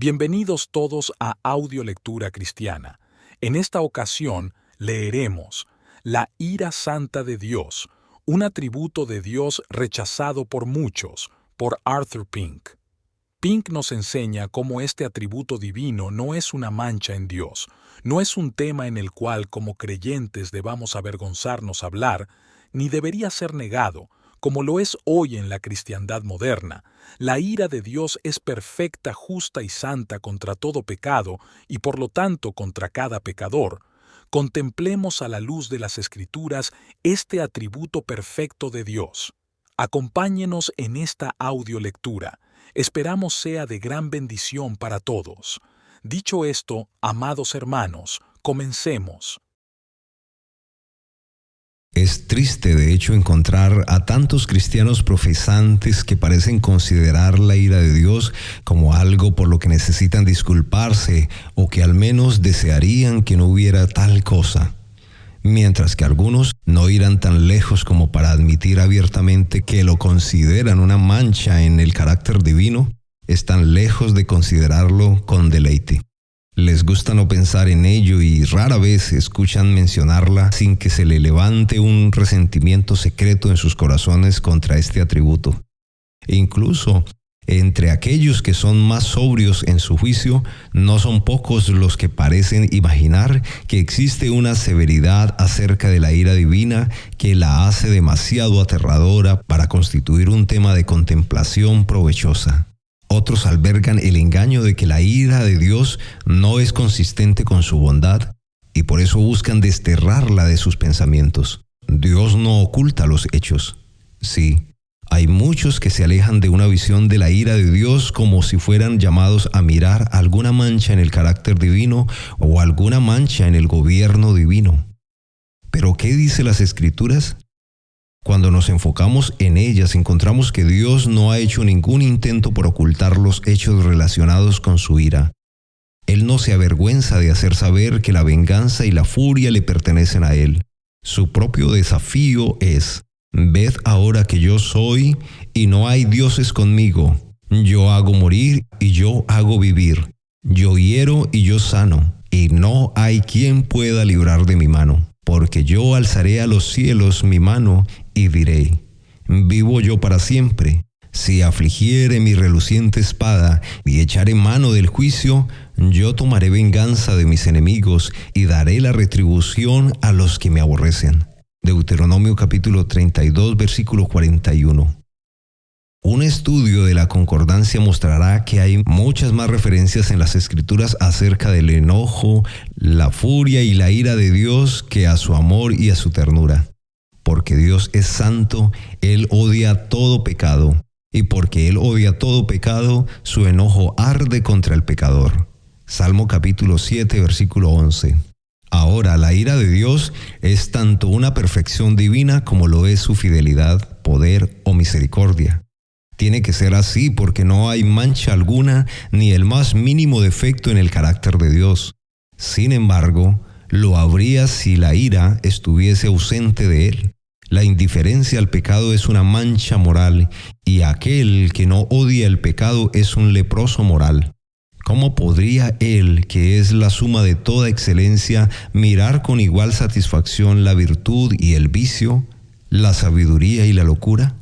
Bienvenidos todos a Audiolectura Cristiana. En esta ocasión leeremos La ira santa de Dios, un atributo de Dios rechazado por muchos, por Arthur Pink. Pink nos enseña cómo este atributo divino no es una mancha en Dios, no es un tema en el cual como creyentes debamos avergonzarnos hablar, ni debería ser negado, como lo es hoy en la cristiandad moderna. La ira de Dios es perfecta, justa y santa contra todo pecado y por lo tanto contra cada pecador. Contemplemos a la luz de las Escrituras este atributo perfecto de Dios. Acompáñenos en esta audiolectura. Esperamos sea de gran bendición para todos. Dicho esto, amados hermanos, comencemos. Es triste, de hecho, encontrar a tantos cristianos profesantes que parecen considerar la ira de Dios como algo por lo que necesitan disculparse o que al menos desearían que no hubiera tal cosa. Mientras que algunos no irán tan lejos como para admitir abiertamente que lo consideran una mancha en el carácter divino, están lejos de considerarlo con deleite. Les gusta no pensar en ello y rara vez escuchan mencionarla sin que se le levante un resentimiento secreto en sus corazones contra este atributo. E incluso, entre aquellos que son más sobrios en su juicio, no son pocos los que parecen imaginar que existe una severidad acerca de la ira divina que la hace demasiado aterradora para constituir un tema de contemplación provechosa. Otros albergan el engaño de que la ira de Dios no es consistente con su bondad y por eso buscan desterrarla de sus pensamientos. Dios no oculta los hechos. Sí, hay muchos que se alejan de una visión de la ira de Dios como si fueran llamados a mirar alguna mancha en el carácter divino o alguna mancha en el gobierno divino. ¿Pero qué dice las Escrituras? Cuando nos enfocamos en ellas, encontramos que Dios no ha hecho ningún intento por ocultar los hechos relacionados con su ira. Él no se avergüenza de hacer saber que la venganza y la furia le pertenecen a Él. Su propio desafío es: ved ahora que yo soy y no hay dioses conmigo. Yo hago morir y yo hago vivir. Yo hiero y yo sano, y no hay quien pueda librar de mi mano. Porque yo alzaré a los cielos mi mano y diré: vivo yo para siempre. Si afligiere mi reluciente espada y echaré mano del juicio, yo tomaré venganza de mis enemigos y daré la retribución a los que me aborrecen. Deuteronomio capítulo 32, versículo 41. Un estudio de la concordancia mostrará que hay muchas más referencias en las Escrituras acerca del enojo, la furia y la ira de Dios que a su amor y a su ternura. Porque Dios es santo, Él odia todo pecado, y porque Él odia todo pecado, su enojo arde contra el pecador. Salmo capítulo 7, versículo 11. Ahora, la ira de Dios es tanto una perfección divina como lo es su fidelidad, poder o misericordia. Tiene que ser así porque no hay mancha alguna ni el más mínimo defecto en el carácter de Dios. Sin embargo, lo habría si la ira estuviese ausente de Él. La indiferencia al pecado es una mancha moral y aquel que no odia el pecado es un leproso moral. ¿Cómo podría Él, que es la suma de toda excelencia, mirar con igual satisfacción la virtud y el vicio, la sabiduría y la locura?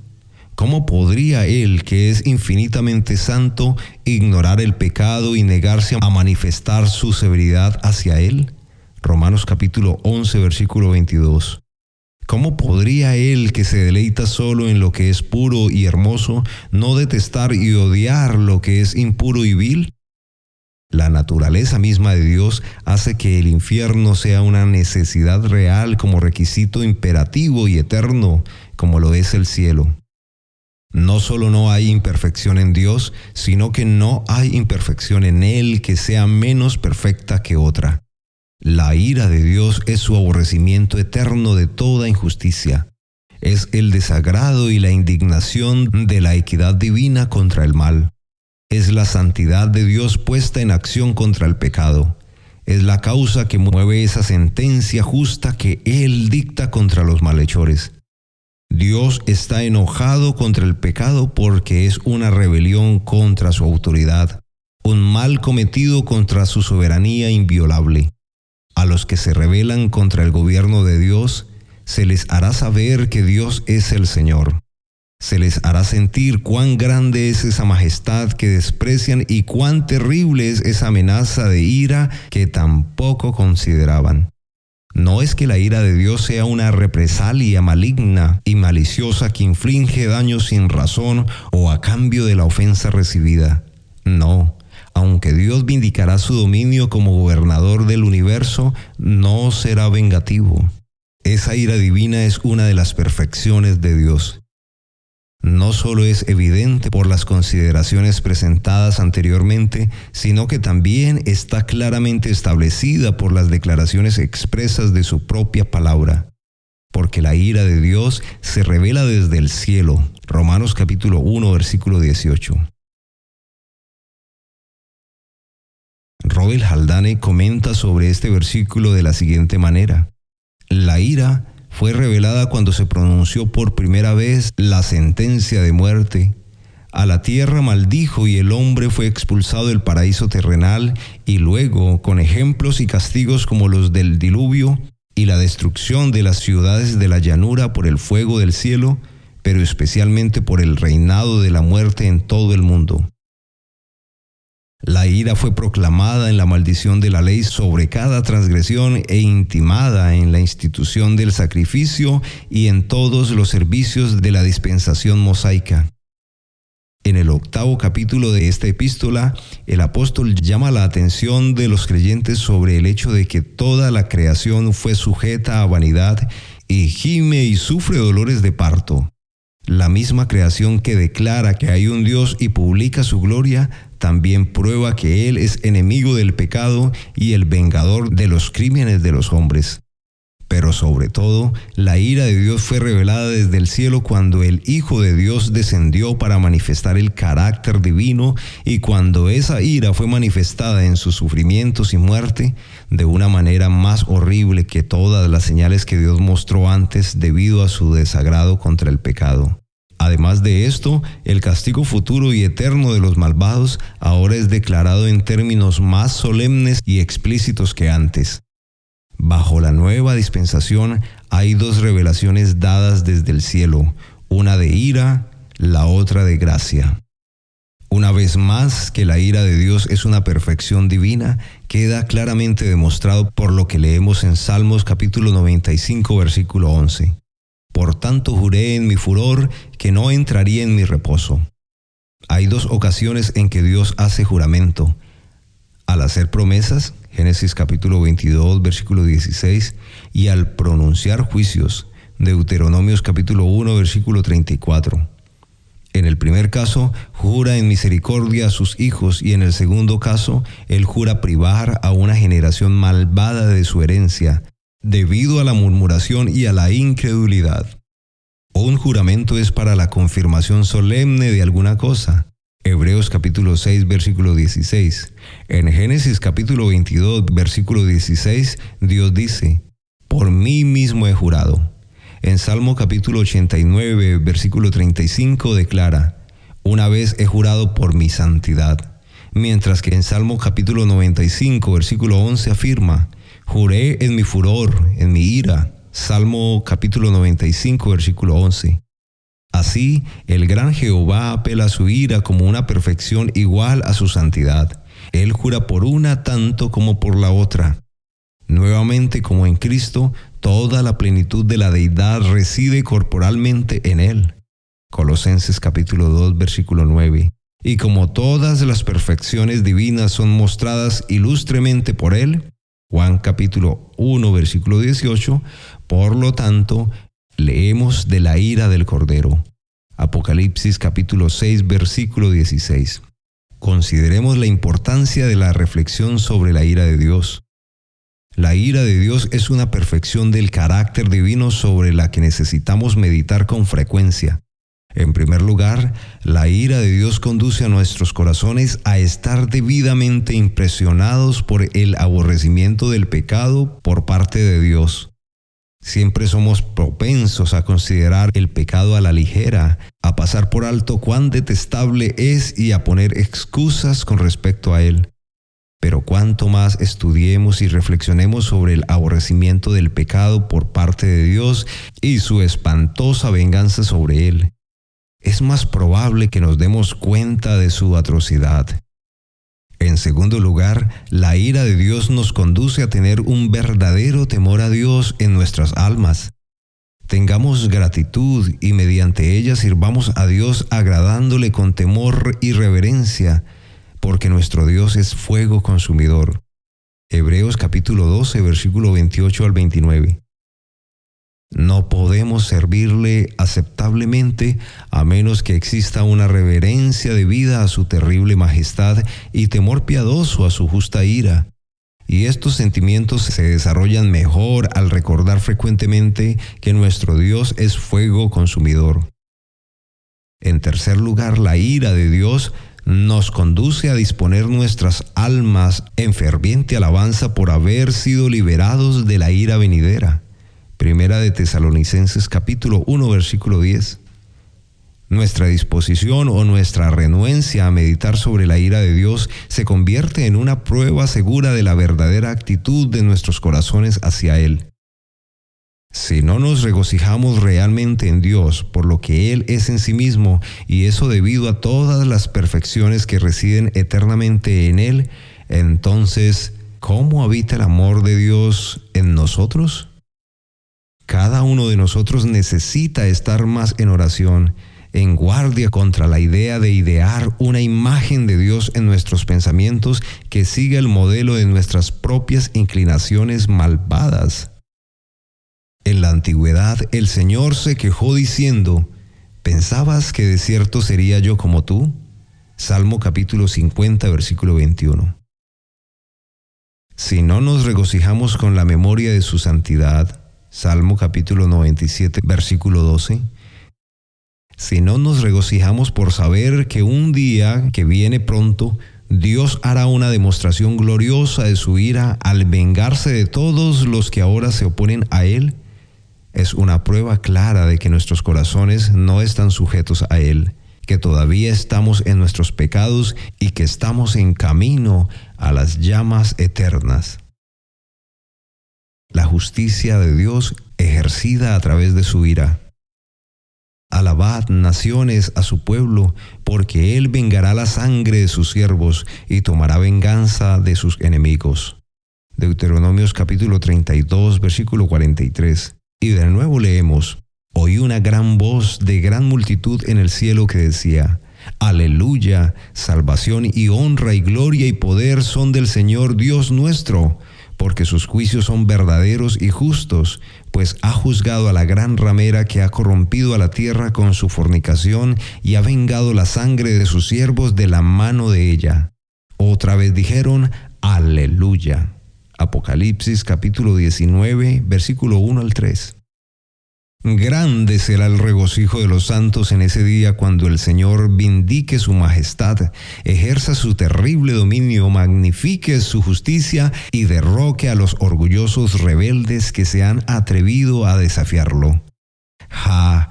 ¿Cómo podría Él, que es infinitamente santo, ignorar el pecado y negarse a manifestar su severidad hacia Él? Romanos capítulo 11, versículo 22. ¿Cómo podría Él, que se deleita solo en lo que es puro y hermoso, no detestar y odiar lo que es impuro y vil? La naturaleza misma de Dios hace que el infierno sea una necesidad real como requisito imperativo y eterno, como lo es el cielo. No solo no hay imperfección en Dios, sino que no hay imperfección en Él que sea menos perfecta que otra. La ira de Dios es su aborrecimiento eterno de toda injusticia. Es el desagrado y la indignación de la equidad divina contra el mal. Es la santidad de Dios puesta en acción contra el pecado. Es la causa que mueve esa sentencia justa que Él dicta contra los malhechores. Dios está enojado contra el pecado porque es una rebelión contra su autoridad, un mal cometido contra su soberanía inviolable. A los que se rebelan contra el gobierno de Dios, se les hará saber que Dios es el Señor. Se les hará sentir cuán grande es esa majestad que desprecian y cuán terrible es esa amenaza de ira que tampoco consideraban. No es que la ira de Dios sea una represalia maligna y maliciosa que inflige daño sin razón o a cambio de la ofensa recibida. No, aunque Dios vindicará su dominio como gobernador del universo, no será vengativo. Esa ira divina es una de las perfecciones de Dios. No solo es evidente por las consideraciones presentadas anteriormente, sino que también está claramente establecida por las declaraciones expresas de su propia palabra. Porque la ira de Dios se revela desde el cielo. Romanos capítulo 1, versículo 18. Roel Haldane comenta sobre este versículo de la siguiente manera: la ira fue revelada cuando se pronunció por primera vez la sentencia de muerte. A la tierra maldijo y el hombre fue expulsado del paraíso terrenal, y luego, con ejemplos y castigos como los del diluvio y la destrucción de las ciudades de la llanura por el fuego del cielo, pero especialmente por el reinado de la muerte en todo el mundo. La ira fue proclamada en la maldición de la ley sobre cada transgresión e intimada en la institución del sacrificio y en todos los servicios de la dispensación mosaica. En el 8º capítulo de esta epístola, el apóstol llama la atención de los creyentes sobre el hecho de que toda la creación fue sujeta a vanidad y gime y sufre dolores de parto. La misma creación que declara que hay un Dios y publica su gloria, también prueba que Él es enemigo del pecado y el vengador de los crímenes de los hombres. Pero sobre todo, la ira de Dios fue revelada desde el cielo cuando el Hijo de Dios descendió para manifestar el carácter divino, y cuando esa ira fue manifestada en sus sufrimientos y muerte, de una manera más horrible que todas las señales que Dios mostró antes debido a su desagrado contra el pecado. Además de esto, el castigo futuro y eterno de los malvados ahora es declarado en términos más solemnes y explícitos que antes. Bajo la nueva dispensación hay dos revelaciones dadas desde el cielo, una de ira, la otra de gracia. Una vez más que la ira de Dios es una perfección divina, queda claramente demostrado por lo que leemos en Salmos capítulo 95, versículo 11. Por tanto juré en mi furor que no entraría en mi reposo. Hay dos ocasiones en que Dios hace juramento: al hacer promesas, Génesis capítulo 22, versículo 16, y al pronunciar juicios, Deuteronomios capítulo 1, versículo 34. En el primer caso, jura en misericordia a sus hijos, y en el segundo caso, Él jura privar a una generación malvada de su herencia, debido a la murmuración y a la incredulidad. Un juramento es para la confirmación solemne de alguna cosa. Hebreos capítulo 6, versículo 16. En Génesis capítulo 22, versículo 16, Dios dice: por mí mismo he jurado. En Salmo capítulo 89, versículo 35 declara: una vez he jurado por mi santidad. Mientras que en Salmo capítulo 95, versículo 11 afirma: juré en mi furor, en mi ira. Salmo capítulo 95, versículo 11. Así, el gran Jehová apela a su ira como una perfección igual a su santidad. Él jura por una tanto como por la otra. Nuevamente, como en Cristo, toda la plenitud de la deidad reside corporalmente en Él. Colosenses capítulo 2, versículo 9. Y como todas las perfecciones divinas son mostradas ilustremente por Él, Juan capítulo 1, versículo 18, por lo tanto, leemos de la ira del Cordero. Apocalipsis capítulo 6, versículo 16. Consideremos la importancia de la reflexión sobre la ira de Dios. La ira de Dios es una perfección del carácter divino sobre la que necesitamos meditar con frecuencia. En primer lugar, la ira de Dios conduce a nuestros corazones a estar debidamente impresionados por el aborrecimiento del pecado por parte de Dios. Siempre somos propensos a considerar el pecado a la ligera, a pasar por alto cuán detestable es y a poner excusas con respecto a él. Pero cuanto más estudiemos y reflexionemos sobre el aborrecimiento del pecado por parte de Dios y su espantosa venganza sobre él, es más probable que nos demos cuenta de su atrocidad. En segundo lugar, la ira de Dios nos conduce a tener un verdadero temor a Dios en nuestras almas. Tengamos gratitud y mediante ella sirvamos a Dios agradándole con temor y reverencia, porque nuestro Dios es fuego consumidor. Hebreos capítulo 12, versículo 28 al 29. No podemos servirle aceptablemente a menos que exista una reverencia debida a su terrible majestad y temor piadoso a su justa ira. Y estos sentimientos se desarrollan mejor al recordar frecuentemente que nuestro Dios es fuego consumidor. En tercer lugar, la ira de Dios nos conduce a disponer nuestras almas en ferviente alabanza por haber sido liberados de la ira venidera. Primera de Tesalonicenses capítulo 1 versículo 10. Nuestra disposición o nuestra renuencia a meditar sobre la ira de Dios se convierte en una prueba segura de la verdadera actitud de nuestros corazones hacia Él. Si no nos regocijamos realmente en Dios por lo que Él es en sí mismo, y eso debido a todas las perfecciones que residen eternamente en Él, entonces, ¿cómo habita el amor de Dios en nosotros? Cada uno de nosotros necesita estar más en oración, en guardia contra la idea de idear una imagen de Dios en nuestros pensamientos que siga el modelo de nuestras propias inclinaciones malvadas. En la antigüedad, el Señor se quejó diciendo, ¿pensabas que de cierto sería yo como tú? Salmo capítulo 50, versículo 21. Si no nos regocijamos con la memoria de su santidad, Salmo capítulo 97, versículo 12. Si no nos regocijamos por saber que un día que viene pronto, Dios hará una demostración gloriosa de su ira al vengarse de todos los que ahora se oponen a Él, es una prueba clara de que nuestros corazones no están sujetos a Él, que todavía estamos en nuestros pecados y que estamos en camino a las llamas eternas. La justicia de Dios ejercida a través de su ira. Alabad, naciones, a su pueblo, porque Él vengará la sangre de sus siervos y tomará venganza de sus enemigos. Deuteronomios capítulo 32, versículo 43. Y de nuevo leemos, oí una gran voz de gran multitud en el cielo que decía, Aleluya, salvación y honra y gloria y poder son del Señor Dios nuestro, porque sus juicios son verdaderos y justos, pues ha juzgado a la gran ramera que ha corrompido a la tierra con su fornicación y ha vengado la sangre de sus siervos de la mano de ella. Otra vez dijeron, Aleluya. Apocalipsis capítulo 19, versículo 1 al 3. Grande será el regocijo de los santos en ese día cuando el Señor vindique su majestad, ejerza su terrible dominio, magnifique su justicia y derroque a los orgullosos rebeldes que se han atrevido a desafiarlo.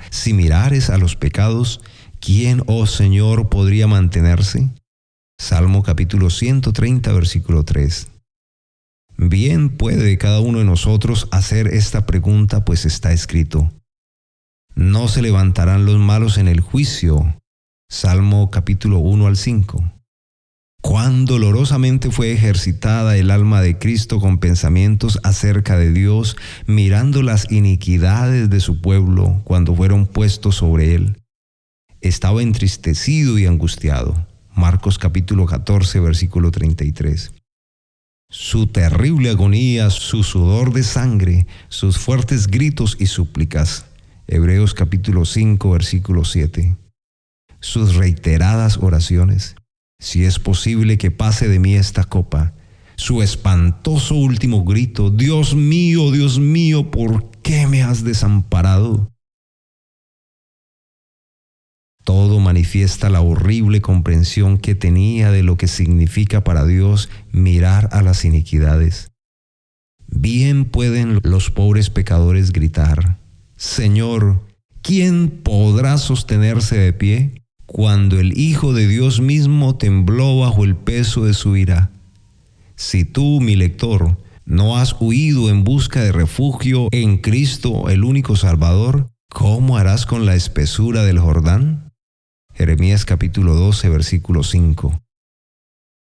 Si mirares a los pecados, ¿quién, oh Señor, podría mantenerse? Salmo capítulo 130, versículo 3. Bien puede cada uno de nosotros hacer esta pregunta, pues está escrito, no se levantarán los malos en el juicio. Salmo capítulo 1 al 5. Cuán dolorosamente fue ejercitada el alma de Cristo con pensamientos acerca de Dios, mirando las iniquidades de su pueblo cuando fueron puestos sobre él. Estaba entristecido y angustiado. Marcos capítulo 14, versículo 33. Su terrible agonía, su sudor de sangre, sus fuertes gritos y súplicas. Hebreos capítulo 5, versículo 7. Sus reiteradas oraciones. Si es posible que pase de mí esta copa. Su espantoso último grito. Dios mío, ¿por qué me has desamparado? Todo manifiesta la horrible comprensión que tenía de lo que significa para Dios mirar a las iniquidades. Bien pueden los pobres pecadores gritar: Señor, ¿quién podrá sostenerse de pie? Cuando el Hijo de Dios mismo tembló bajo el peso de su ira. Si tú, mi lector, no has huido en busca de refugio en Cristo, el único Salvador, ¿cómo harás con la espesura del Jordán? Jeremías capítulo 12, versículo 5.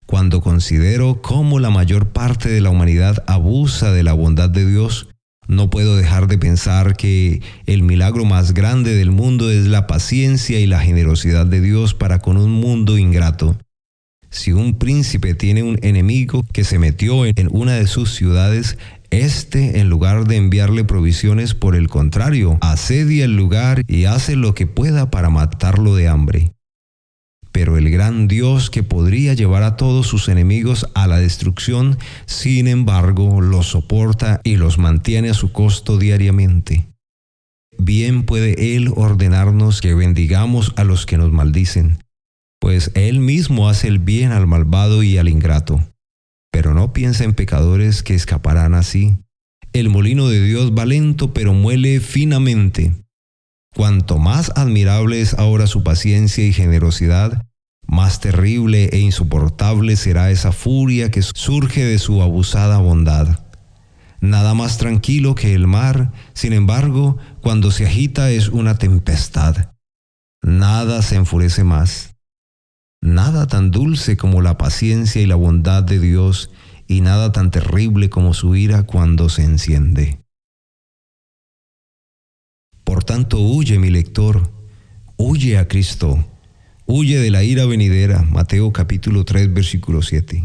Cuando considero cómo la mayor parte de la humanidad abusa de la bondad de Dios, no puedo dejar de pensar que el milagro más grande del mundo es la paciencia y la generosidad de Dios para con un mundo ingrato. Si un príncipe tiene un enemigo que se metió en una de sus ciudades, en lugar de enviarle provisiones, por el contrario, asedia el lugar y hace lo que pueda para matarlo de hambre. Pero el gran Dios, que podría llevar a todos sus enemigos a la destrucción, sin embargo, los soporta y los mantiene a su costo diariamente. Bien puede Él ordenarnos que bendigamos a los que nos maldicen, pues Él mismo hace el bien al malvado y al ingrato. Pero no piensa en pecadores que escaparán así. El molino de Dios va lento, pero muele finamente. Cuanto más admirable es ahora su paciencia y generosidad, más terrible e insoportable será esa furia que surge de su abusada bondad. Nada más tranquilo que el mar, sin embargo, cuando se agita es una tempestad. Nada se enfurece más. Nada tan dulce como la paciencia y la bondad de Dios, y nada tan terrible como su ira cuando se enciende. Por tanto, huye, mi lector, huye a Cristo, huye de la ira venidera. Mateo capítulo 3, versículo 7.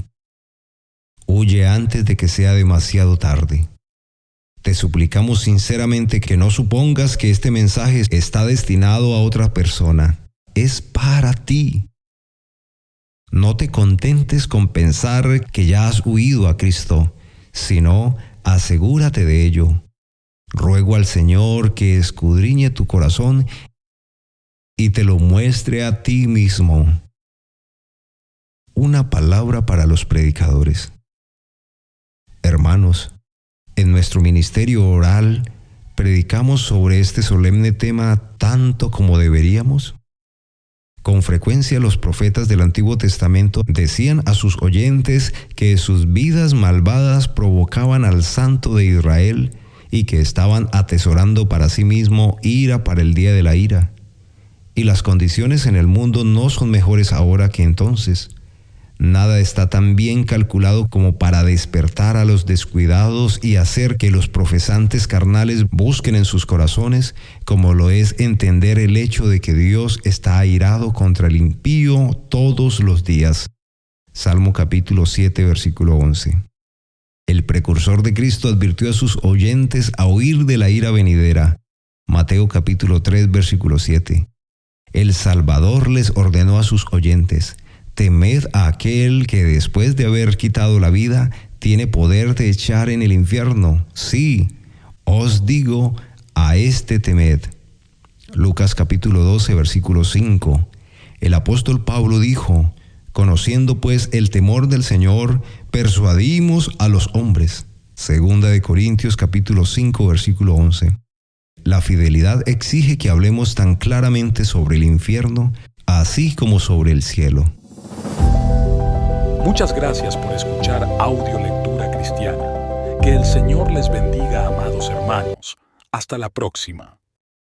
Huye antes de que sea demasiado tarde. Te suplicamos sinceramente que no supongas que este mensaje está destinado a otra persona. Es para ti. No te contentes con pensar que ya has huido a Cristo, sino asegúrate de ello. Ruego al Señor que escudriñe tu corazón y te lo muestre a ti mismo. Una palabra para los predicadores. Hermanos, en nuestro ministerio oral, ¿predicamos sobre este solemne tema tanto como deberíamos? Con frecuencia los profetas del Antiguo Testamento decían a sus oyentes que sus vidas malvadas provocaban al Santo de Israel y que estaban atesorando para sí mismo ira para el día de la ira. Y las condiciones en el mundo no son mejores ahora que entonces. Nada está tan bien calculado como para despertar a los descuidados y hacer que los profesantes carnales busquen en sus corazones, como lo es entender el hecho de que Dios está airado contra el impío todos los días. Salmo capítulo 7, versículo 11. El precursor de Cristo advirtió a sus oyentes a huir de la ira venidera. Mateo capítulo 3, versículo 7. El Salvador les ordenó a sus oyentes: temed a aquel que después de haber quitado la vida, tiene poder de echar en el infierno. Sí, os digo, a este temed. Lucas capítulo 12, versículo 5. El apóstol Pablo dijo: conociendo pues el temor del Señor, persuadimos a los hombres. Segunda de Corintios capítulo 5, versículo 11. La fidelidad exige que hablemos tan claramente sobre el infierno, así como sobre el cielo. Muchas gracias por escuchar Audio Lectura Cristiana. Que el Señor les bendiga, amados hermanos. Hasta la próxima.